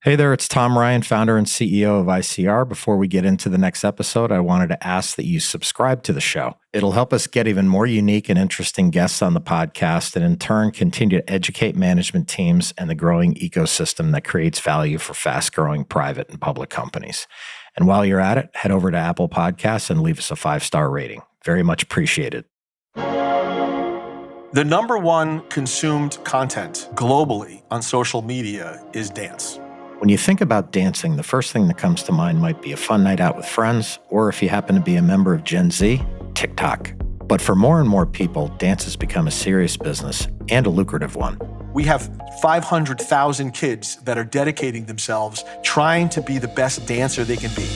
Hey there, it's Tom Ryan, founder and CEO of ICR. Before we get into the next episode, I wanted to ask that you subscribe to the show. It'll help us get even more unique and interesting guests on the podcast and in turn continue to educate management teams and the growing ecosystem that creates value for fast-growing private and public companies. And while you're at it, head over to Apple Podcasts and leave us a 5-star rating. Very much appreciated. The number one consumed content globally on social media is dance. When you think about dancing, the first thing that comes to mind might be a fun night out with friends, or if you happen to be a member of Gen Z, TikTok. But for more and more people, dance has become a serious business and a lucrative one. We have 500,000 kids that are dedicating themselves trying to be the best dancer they can be.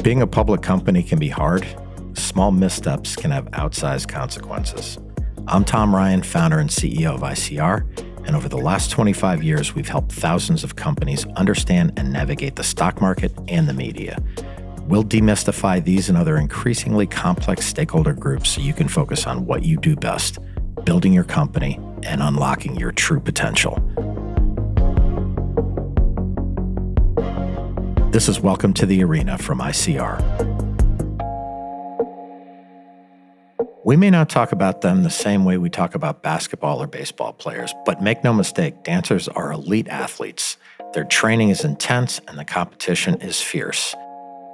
Being a public company can be hard. Small missteps can have outsized consequences. I'm Tom Ryan, founder and CEO of ICR, and over the last 25 years, we've helped thousands of companies understand and navigate the stock market and the media. We'll demystify these and other increasingly complex stakeholder groups so you can focus on what you do best, building your company and unlocking your true potential. This is Welcome to the Arena from ICR. We may not talk about them the same way we talk about basketball or baseball players, but make no mistake, dancers are elite athletes. Their training is intense and the competition is fierce.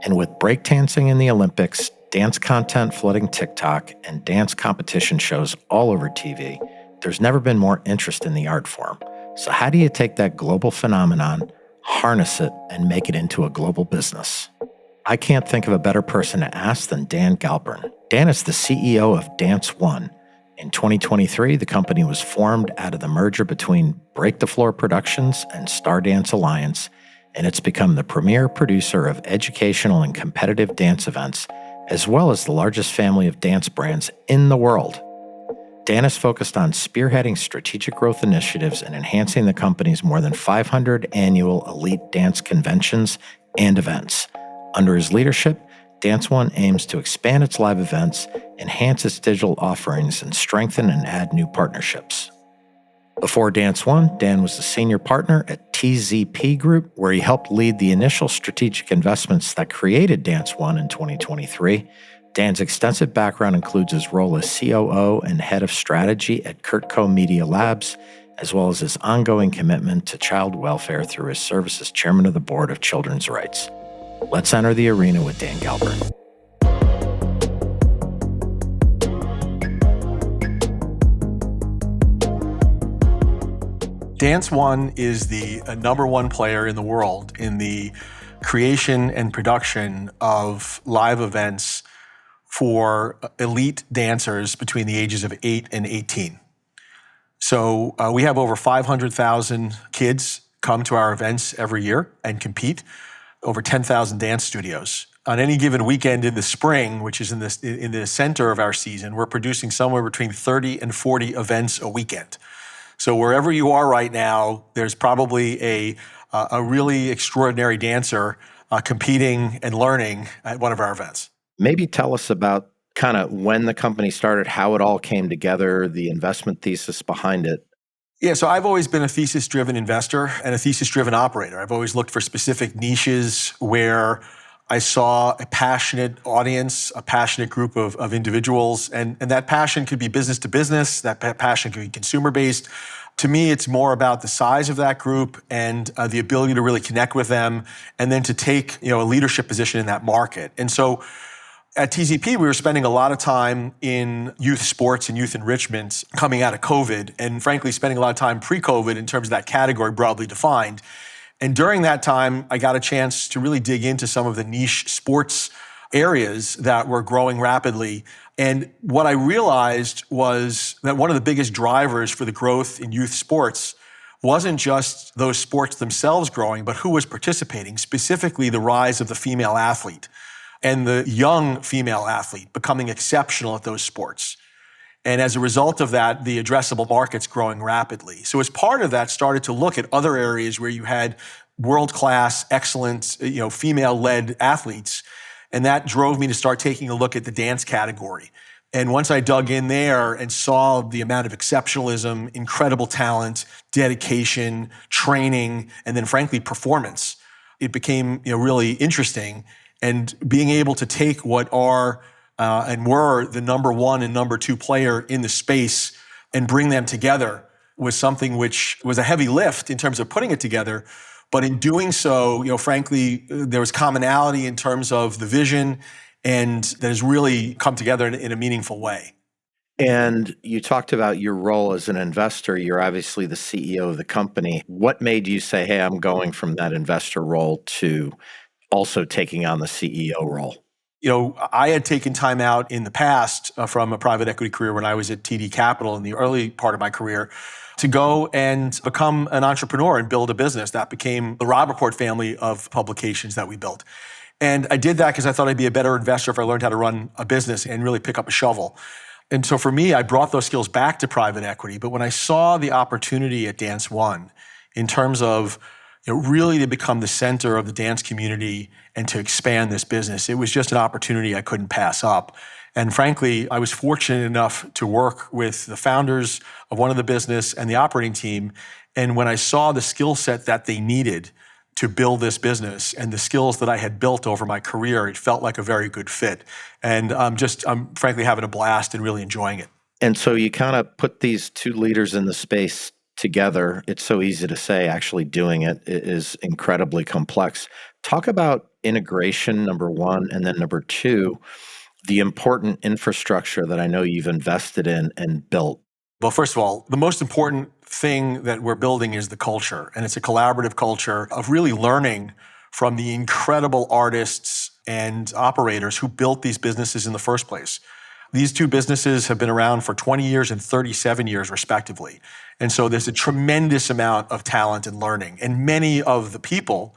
And with breakdancing in the Olympics, dance content flooding TikTok, and dance competition shows all over TV, there's never been more interest in the art form. So how do you take that global phenomenon, harness it, and make it into a global business? I can't think of a better person to ask than Dan Galpern. Dan is the CEO of DanceOne. In 2023, the company was formed out of the merger between Break the Floor Productions and Stardance Alliance, and it's become the premier producer of educational and competitive dance events, as well as the largest family of dance brands in the world. Dan is focused on spearheading strategic growth initiatives and enhancing the company's more than 500 annual elite dance conventions and events. Under his leadership, DanceOne aims to expand its live events, enhance its digital offerings, and strengthen and add new partnerships. Before DanceOne, Dan was a senior partner at TZP Group, where he helped lead the initial strategic investments that created DanceOne in 2023. Dan's extensive background includes his role as COO and head of strategy at Kurtco Media Labs, as well as his ongoing commitment to child welfare through his service as chairman of the board of Children's Rights. Let's enter the arena with Dan Galpern. DanceOne is the number one player in the world in the creation and production of live events for elite dancers between the ages of 8 and 18. So we have over 500,000 kids come to our events every year and compete. Over 10,000 dance studios. On any given weekend in the spring, which is in the center of our season, we're producing somewhere between 30 and 40 events a weekend. So wherever you are right now, there's probably a really extraordinary dancer competing and learning at one of our events. Maybe tell us about kind of when the company started, how it all came together, the investment thesis behind it. Yeah, so I've always been a thesis-driven investor and a thesis-driven operator. I've always looked for specific niches where I saw a passionate audience, a passionate group of individuals, and that passion could be business to business, that passion could be consumer-based. To me, it's more about the size of that group and the ability to really connect with them, and then to take a leadership position in that market. And so at TZP, we were spending a lot of time in youth sports and youth enrichment coming out of COVID, and frankly, spending a lot of time pre-COVID in terms of that category broadly defined. And during that time, I got a chance to really dig into some of the niche sports areas that were growing rapidly. And what I realized was that one of the biggest drivers for the growth in youth sports wasn't just those sports themselves growing, but who was participating, specifically the rise of the female athlete and the young female athlete becoming exceptional at those sports. And as a result of that, the addressable market's growing rapidly. So as part of that, started to look at other areas where you had world-class, excellent, female-led athletes. And that drove me to start taking a look at the dance category. And once I dug in there and saw the amount of exceptionalism, incredible talent, dedication, training, and then frankly, performance, it became really interesting. And being able to take what are and were the number one and number two player in the space and bring them together was something which was a heavy lift in terms of putting it together. But in doing so, frankly, there was commonality in terms of the vision, and that has really come together in a meaningful way. And you talked about your role as an investor. You're obviously the CEO of the company. What made you say, hey, I'm going from that investor role to also taking on the CEO role? I had taken time out in the past from a private equity career when I was at TD Capital in the early part of my career to go and become an entrepreneur and build a business. That became the Rob Report family of publications that we built. And I did that because I thought I'd be a better investor if I learned how to run a business and really pick up a shovel. And so for me, I brought those skills back to private equity. But when I saw the opportunity at DanceOne in terms of really to become the center of the dance community and to expand this business, it was just an opportunity I couldn't pass up. And frankly, I was fortunate enough to work with the founders of one of the business and the operating team. And when I saw the skill set that they needed to build this business and the skills that I had built over my career, it felt like a very good fit. And I'm frankly having a blast and really enjoying it. And so you kind of put these two leaders in the space together. It's so easy to say, actually doing it is incredibly complex. Talk about integration, number one, and then number two, the important infrastructure that I know you've invested in and built. Well, first of all, the most important thing that we're building is the culture. And it's a collaborative culture of really learning from the incredible artists and operators who built these businesses in the first place. These two businesses have been around for 20 years and 37 years, respectively. And so there's a tremendous amount of talent and learning. And many of the people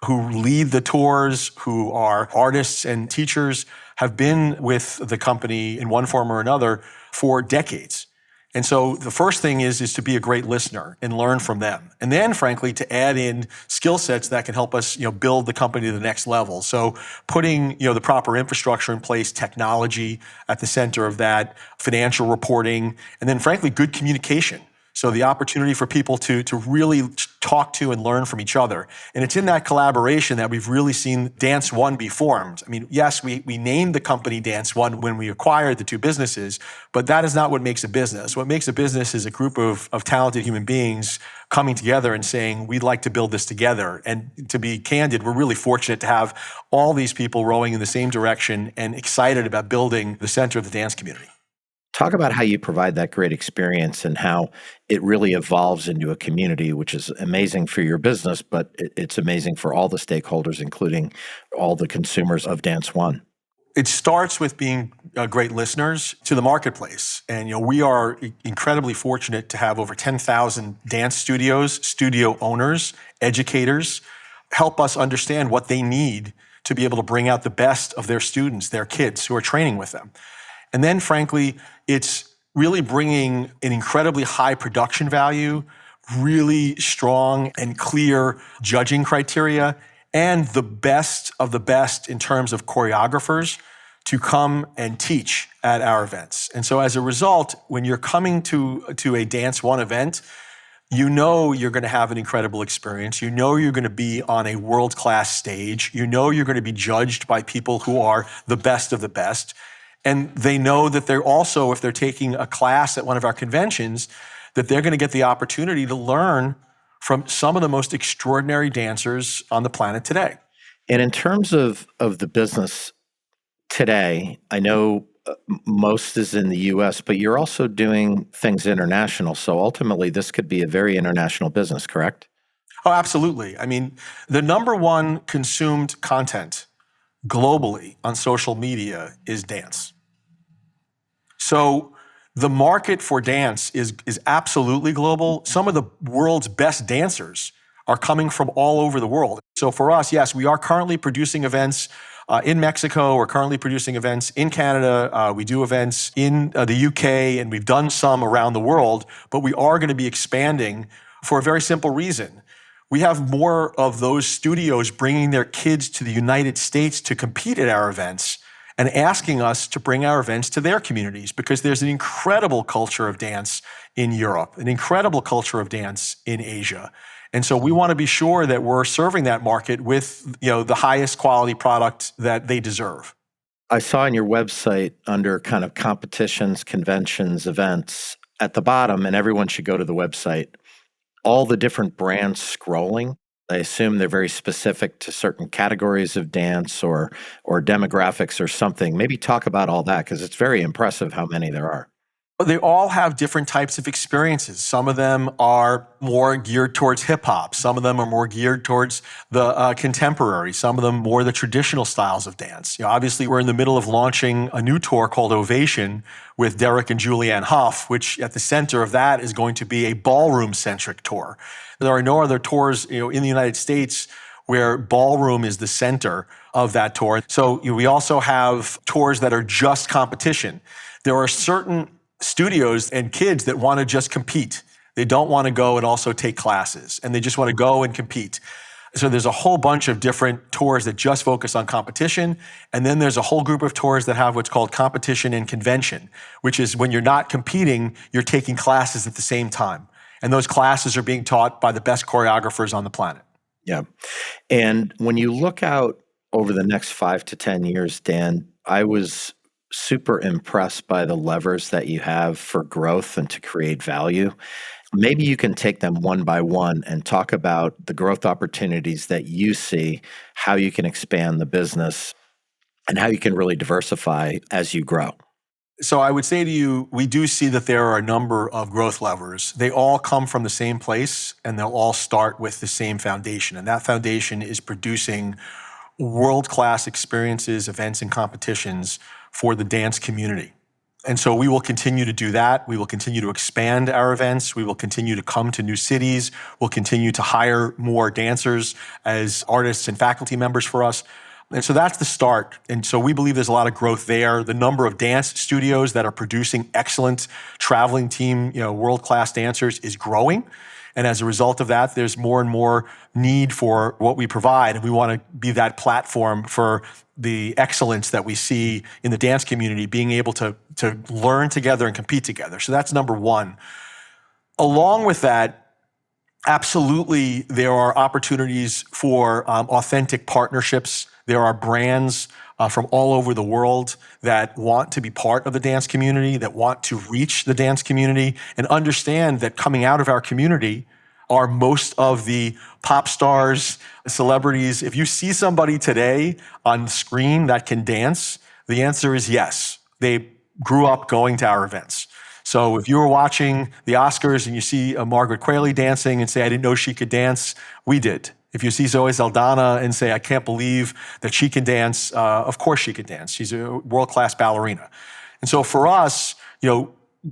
who lead the tours, who are artists and teachers, have been with the company in one form or another for decades. And so the first thing is to be a great listener and learn from them. And then, frankly, to add in skill sets that can help us, build the company to the next level. So putting, the proper infrastructure in place, technology at the center of that, financial reporting, and then, frankly, good communication. So the opportunity for people to really talk to and learn from each other. And it's in that collaboration that we've really seen DanceOne be formed. I mean, yes, we named the company DanceOne when we acquired the two businesses, but that is not what makes a business. What makes a business is a group of talented human beings coming together and saying, we'd like to build this together. And to be candid, we're really fortunate to have all these people rowing in the same direction and excited about building the center of the dance community. Talk about how you provide that great experience and how it really evolves into a community, which is amazing for your business, but it's amazing for all the stakeholders, including all the consumers of DanceOne. It starts with being great listeners to the marketplace. And we are incredibly fortunate to have over 10,000 dance studios, studio owners, educators, help us understand what they need to be able to bring out the best of their students, their kids who are training with them. And then, frankly, it's really bringing an incredibly high production value, really strong and clear judging criteria, and the best of the best in terms of choreographers to come and teach at our events. And so as a result, when you're coming to a DanceOne event, you're going to have an incredible experience. You're going to be on a world-class stage. You're going to be judged by people who are the best of the best. And they know that they're also, if they're taking a class at one of our conventions, that they're going to get the opportunity to learn from some of the most extraordinary dancers on the planet today. And in terms of the business today, I know most is in the US, but you're also doing things international. So ultimately, this could be a very international business, correct? Oh, absolutely. I mean, the number one consumed content globally on social media is dance. So the market for dance is absolutely global. Some of the world's best dancers are coming from all over the world. So for us, yes, we are currently producing events in Mexico. We're currently producing events in Canada. We do events in the UK, and we've done some around the world, but we are going to be expanding for a very simple reason. We have more of those studios bringing their kids to the United States to compete at our events. and asking us to bring our events to their communities, because there's an incredible culture of dance in Europe, an incredible culture of dance in Asia. And so we want to be sure that we're serving that market with, the highest quality product that they deserve. I saw on your website under kind of competitions, conventions, events at the bottom, and everyone should go to the website, all the different brands scrolling. I assume they're very specific to certain categories of dance or demographics or something. Maybe talk about all that, because it's very impressive how many there are. They all have different types of experiences. Some of them are more geared towards hip hop. Some of them are more geared towards the contemporary. Some of them more the traditional styles of dance. Obviously, we're in the middle of launching a new tour called Ovation with Derek and Julianne Hough, which at the center of that is going to be a ballroom-centric tour. There are no other tours, in the United States where ballroom is the center of that tour. So we also have tours that are just competition. There are certain studios and kids that want to just compete. They don't want to go and also take classes, and they just want to go and compete. So there's a whole bunch of different tours that just focus on competition. And then there's a whole group of tours that have what's called competition and convention, which is when you're not competing, you're taking classes at the same time. And those classes are being taught by the best choreographers on the planet. Yeah. And when you look out over the next 5 to 10 years, Dan, I was super impressed by the levers that you have for growth and to create value. Maybe you can take them one by one and talk about the growth opportunities that you see, how you can expand the business, and how you can really diversify as you grow. So I would say to you, we do see that there are a number of growth levers. They all come from the same place, and they'll all start with the same foundation. And that foundation is producing world-class experiences, events, and competitions for the dance community. And so we will continue to do that. We will continue to expand our events. We will continue to come to new cities. We'll continue to hire more dancers as artists and faculty members for us. And so that's the start. And so we believe there's a lot of growth there. The number of dance studios that are producing excellent traveling team, world-class dancers is growing. And as a result of that, there's more and more need for what we provide. And we want to be that platform for the excellence that we see in the dance community, being able to learn together and compete together. So that's number one. Along with that, absolutely, there are opportunities for authentic partnerships. There are brands from all over the world that want to be part of the dance community, that want to reach the dance community, and understand that coming out of our community are most of the pop stars, celebrities. If you see somebody today on screen that can dance, the answer is yes. They grew up going to our events. So if you were watching the Oscars and you see Margaret Qualley dancing and say, I didn't know she could dance, we did. If you see Zoe Saldana and say, I can't believe that she can dance, of course she can dance. She's a world-class ballerina. And so for us,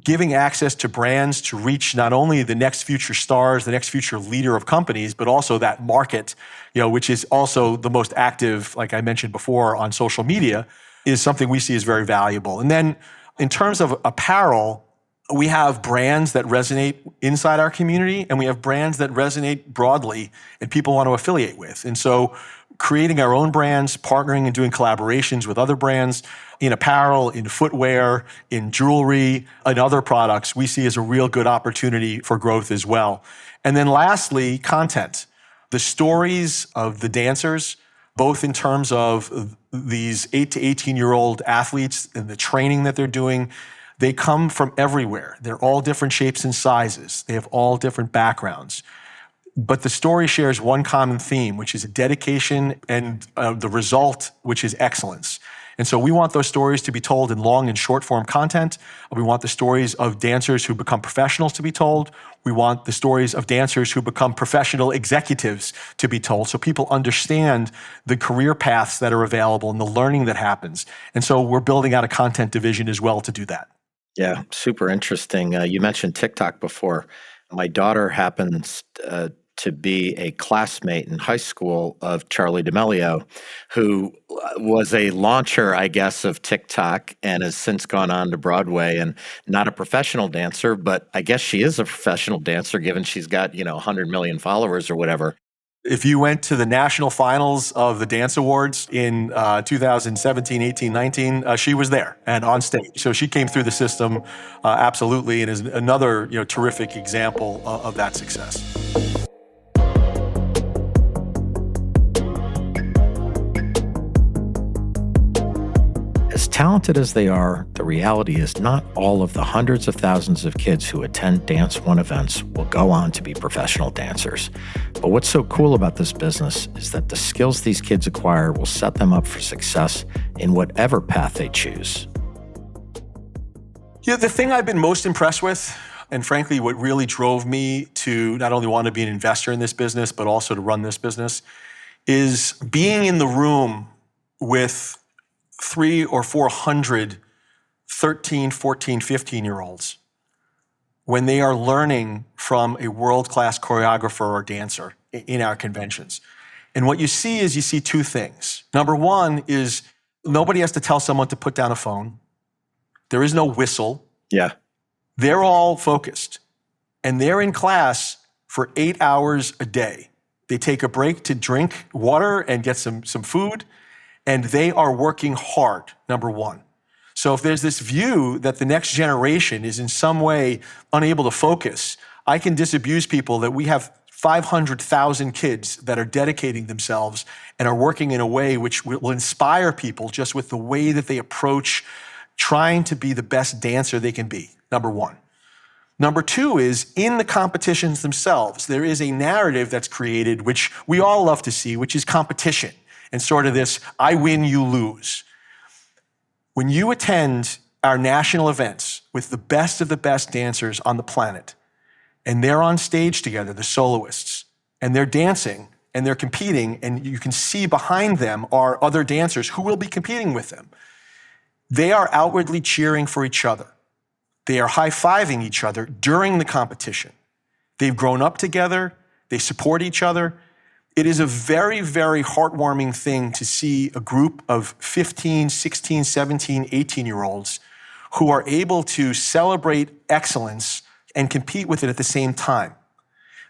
giving access to brands to reach not only the next future stars, the next future leader of companies, but also that market, which is also the most active, like I mentioned before, on social media, is something we see as very valuable. And then in terms of apparel, we have brands that resonate inside our community, and we have brands that resonate broadly and people want to affiliate with. And so creating our own brands, partnering and doing collaborations with other brands in apparel, in footwear, in jewelry, and other products, we see as a real good opportunity for growth as well. And then lastly, content. The stories of the dancers, both in terms of these 8 to 18-year-old athletes and the training that they're doing, they come from everywhere. They're all different shapes and sizes. They have all different backgrounds. But the story shares one common theme, which is a dedication and the result, which is excellence. And so we want those stories to be told in long and short form content. We want the stories of dancers who become professionals to be told. We want the stories of dancers who become professional executives to be told, so people understand the career paths that are available and the learning that happens. And so we're building out a content division as well to do that. Yeah, super interesting. You mentioned TikTok before. My daughter happens to be a classmate in high school of Charlie D'Amelio, who was a launcher, I guess, of TikTok and has since gone on to Broadway, and not a professional dancer, but I guess she is a professional dancer given she's got, 100 million followers or whatever. If you went to the national finals of the Dance Awards in 2017, 18, 19, she was there and on stage. So she came through the system absolutely, and is another terrific example of that success. As talented as they are, the reality is not all of the hundreds of thousands of kids who attend DanceOne events will go on to be professional dancers. But what's so cool about this business is that the skills these kids acquire will set them up for success in whatever path they choose. The thing I've been most impressed with, and frankly, what really drove me to not only want to be an investor in this business, but also to run this business, is being in the room with 300 or 400 13, 14, 15-year-olds when they are learning from a world-class choreographer or dancer in our conventions. And what you see is two things. Number one is nobody has to tell someone to put down a phone. There is no whistle. Yeah. They're all focused. And they're in class for 8 hours a day. They take a break to drink water and get some food. And they are working hard, number one. So if there's this view that the next generation is in some way unable to focus, I can disabuse people that we have 500,000 kids that are dedicating themselves and are working in a way which will inspire people just with the way that they approach trying to be the best dancer they can be, number one. Number two is in the competitions themselves, there is a narrative that's created, which we all love to see, which is competition. And sort of this, I win, you lose. When you attend our national events with the best of the best dancers on the planet, and they're on stage together, the soloists, and they're dancing, and they're competing, and you can see behind them are other dancers who will be competing with them. They are outwardly cheering for each other. They are high-fiving each other during the competition. They've grown up together. They support each other. It is a very, very heartwarming thing to see a group of 15, 16, 17, 18-year-olds who are able to celebrate excellence and compete with it at the same time.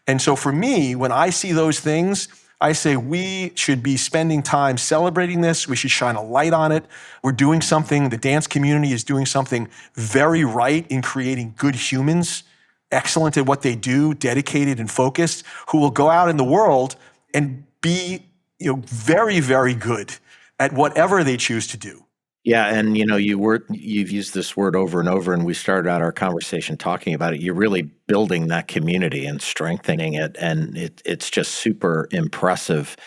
And so for me, when I see those things, I say we should be spending time celebrating this. We should shine a light on it. We're doing something, the dance community is doing something very right in creating good humans, excellent at what they do, dedicated and focused, who will go out in the world and be, very, very good at whatever they choose to do. Yeah, and you've used this word over and over, and we started out our conversation talking about it. You're really building that community and strengthening it, and it's just super impressive.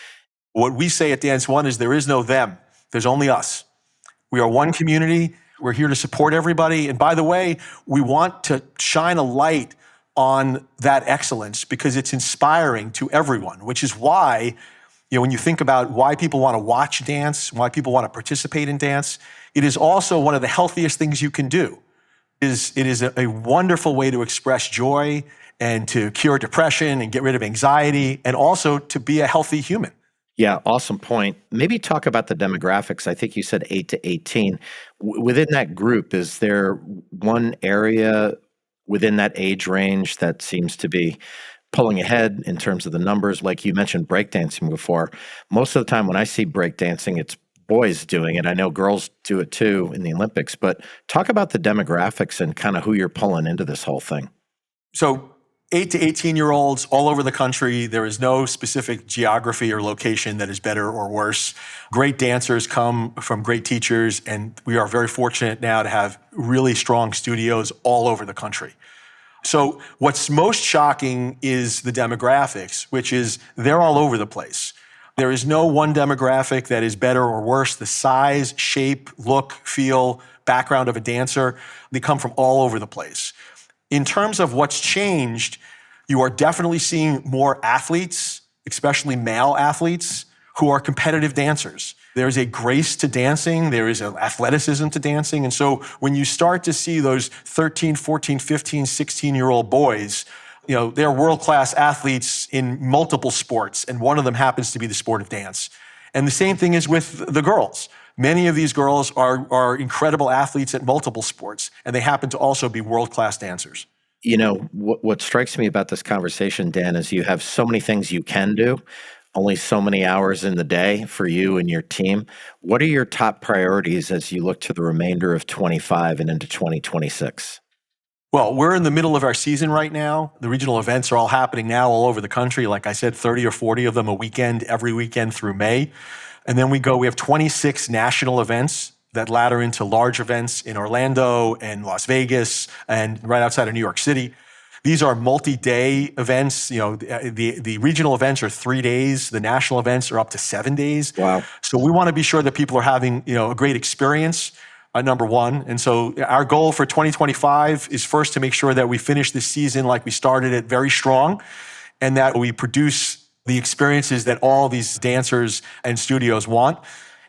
What we say at DanceOne is there is no them. There's only us. We are one community. We're here to support everybody. And by the way, we want to shine a light on that excellence because it's inspiring to everyone, which is why, when you think about why people want to watch dance, why people want to participate in dance, it is also one of the healthiest things you can do. It is a wonderful way to express joy and to cure depression and get rid of anxiety and also to be a healthy human. Yeah, awesome point. Maybe talk about the demographics. I think you said 8 to 18. Within that group, is there one area within that age range that seems to be pulling ahead in terms of the numbers? Like you mentioned breakdancing before. Most of the time when I see breakdancing, it's boys doing it. I know girls do it too in the Olympics, but talk about the demographics and kind of who you're pulling into this whole thing. So 8 to 18-year-olds all over the country. There is no specific geography or location that is better or worse. Great dancers come from great teachers, and we are very fortunate now to have really strong studios all over the country. So what's most shocking is the demographics, which is they're all over the place. There is no one demographic that is better or worse. The size, shape, look, feel, background of a dancer, they come from all over the place. In terms of what's changed, you are definitely seeing more athletes, especially male athletes, who are competitive dancers. There is a grace to dancing. There is an athleticism to dancing. And so when you start to see those 13, 14, 15, 16-year-old boys, they're world-class athletes in multiple sports, and one of them happens to be the sport of dance. And the same thing is with the girls. Many of these girls are incredible athletes at multiple sports, and they happen to also be world-class dancers. What strikes me about this conversation, Dan, is you have so many things you can do, only so many hours in the day for you and your team. What are your top priorities as you look to the remainder of 25 and into 2026? Well, we're in the middle of our season right now. The regional events are all happening now all over the country. Like I said, 30 or 40 of them a weekend, every weekend through May. And then we have 26 national events that ladder into large events in Orlando and Las Vegas and right outside of New York City. These are multi-day events. The regional events are 3 days. The national events are up to 7 days. Wow. So we want to be sure that people are having, a great experience, number one. And so our goal for 2025 is first to make sure that we finish this season like we started it, very strong, and that we produce the experiences that all these dancers and studios want.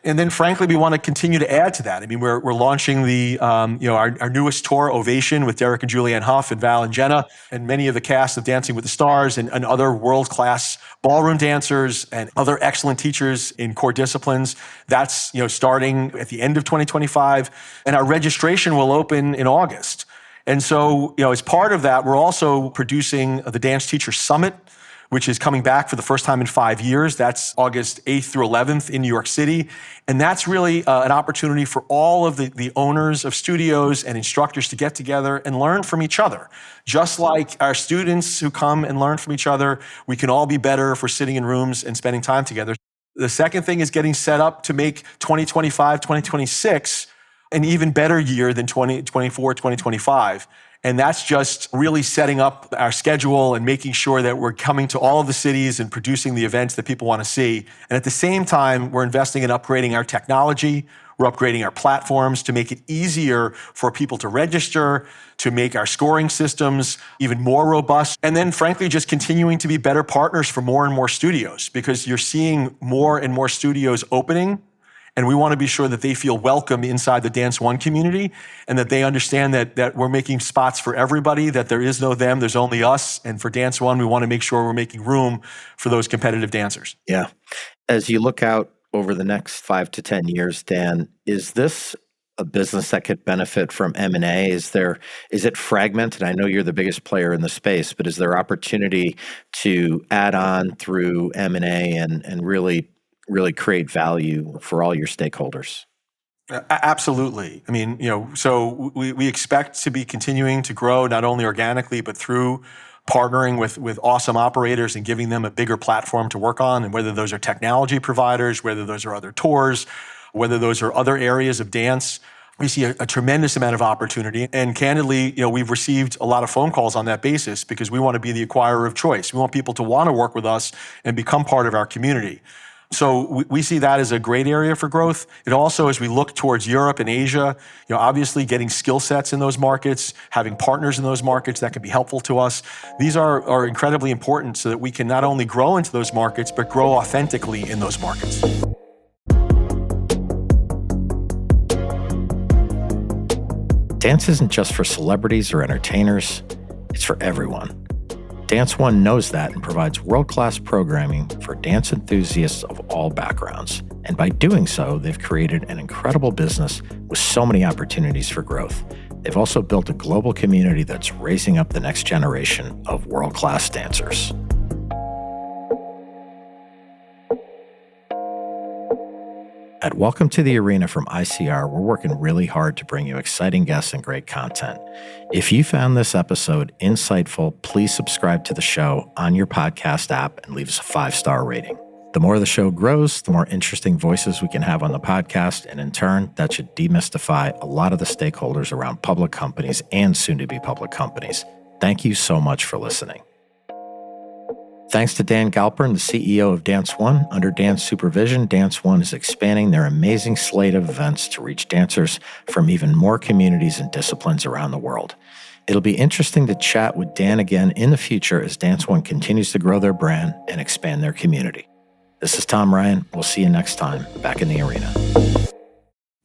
And then, frankly, we want to continue to add to that. I mean, we're launching our newest tour, Ovation, with Derek and Julianne Hough and Val and Jenna, and many of the cast of Dancing with the Stars and other world-class ballroom dancers and other excellent teachers in core disciplines. That's starting at the end of 2025, and our registration will open in August. And so, as part of that, we're also producing the Dance Teacher Summit, which is coming back for the first time in 5 years. That's August 8th through 11th in New York City. And that's really an opportunity for all of the owners of studios and instructors to get together and learn from each other. Just like our students who come and learn from each other, we can all be better if we're sitting in rooms and spending time together. The second thing is getting set up to make 2025, 2026 an even better year than 2024, 2025. And that's just really setting up our schedule and making sure that we're coming to all of the cities and producing the events that people want to see. And at the same time, we're investing in upgrading our technology. We're upgrading our platforms to make it easier for people to register, to make our scoring systems even more robust. And then, frankly, just continuing to be better partners for more and more studios, because you're seeing more and more studios opening. And we want to be sure that they feel welcome inside the DanceOne community and that they understand that we're making spots for everybody, that there is no them, there's only us. And for DanceOne, we want to make sure we're making room for those competitive dancers. Yeah. As you look out over the next 5 to 10 years, Dan, is this a business that could benefit from M&A? Is it fragmented? I know you're the biggest player in the space, but is there opportunity to add on through M&A and really create value for all your stakeholders? Absolutely. I mean, so we expect to be continuing to grow not only organically, but through partnering with awesome operators and giving them a bigger platform to work on. And whether those are technology providers, whether those are other tours, whether those are other areas of dance, we see a tremendous amount of opportunity. And candidly, we've received a lot of phone calls on that basis because we want to be the acquirer of choice. We want people to want to work with us and become part of our community. So we see that as a great area for growth. It also, as we look towards Europe and Asia, obviously getting skill sets in those markets, having partners in those markets that can be helpful to us. These are incredibly important so that we can not only grow into those markets, but grow authentically in those markets. Dance isn't just for celebrities or entertainers, it's for everyone. DanceOne knows that and provides world-class programming for dance enthusiasts of all backgrounds. And by doing so, they've created an incredible business with so many opportunities for growth. They've also built a global community that's raising up the next generation of world-class dancers. At Welcome to the Arena from ICR, we're working really hard to bring you exciting guests and great content. If you found this episode insightful, please subscribe to the show on your podcast app and leave us a 5-star rating. The more the show grows, the more interesting voices we can have on the podcast, and in turn, that should demystify a lot of the stakeholders around public companies and soon-to-be public companies. Thank you so much for listening. Thanks to Dan Galpern, the CEO of DanceOne. Under Dan's supervision, DanceOne is expanding their amazing slate of events to reach dancers from even more communities and disciplines around the world. It'll be interesting to chat with Dan again in the future as DanceOne continues to grow their brand and expand their community. This is Tom Ryan. We'll see you next time back in the arena.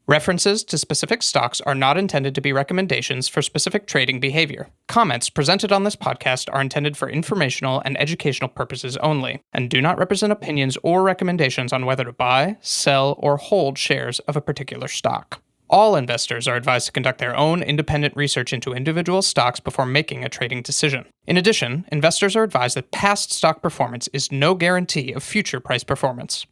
References to specific stocks are not intended to be recommendations for specific trading behavior. Comments presented on this podcast are intended for informational and educational purposes only, and do not represent opinions or recommendations on whether to buy, sell, or hold shares of a particular stock. All investors are advised to conduct their own independent research into individual stocks before making a trading decision. In addition, investors are advised that past stock performance is no guarantee of future price performance.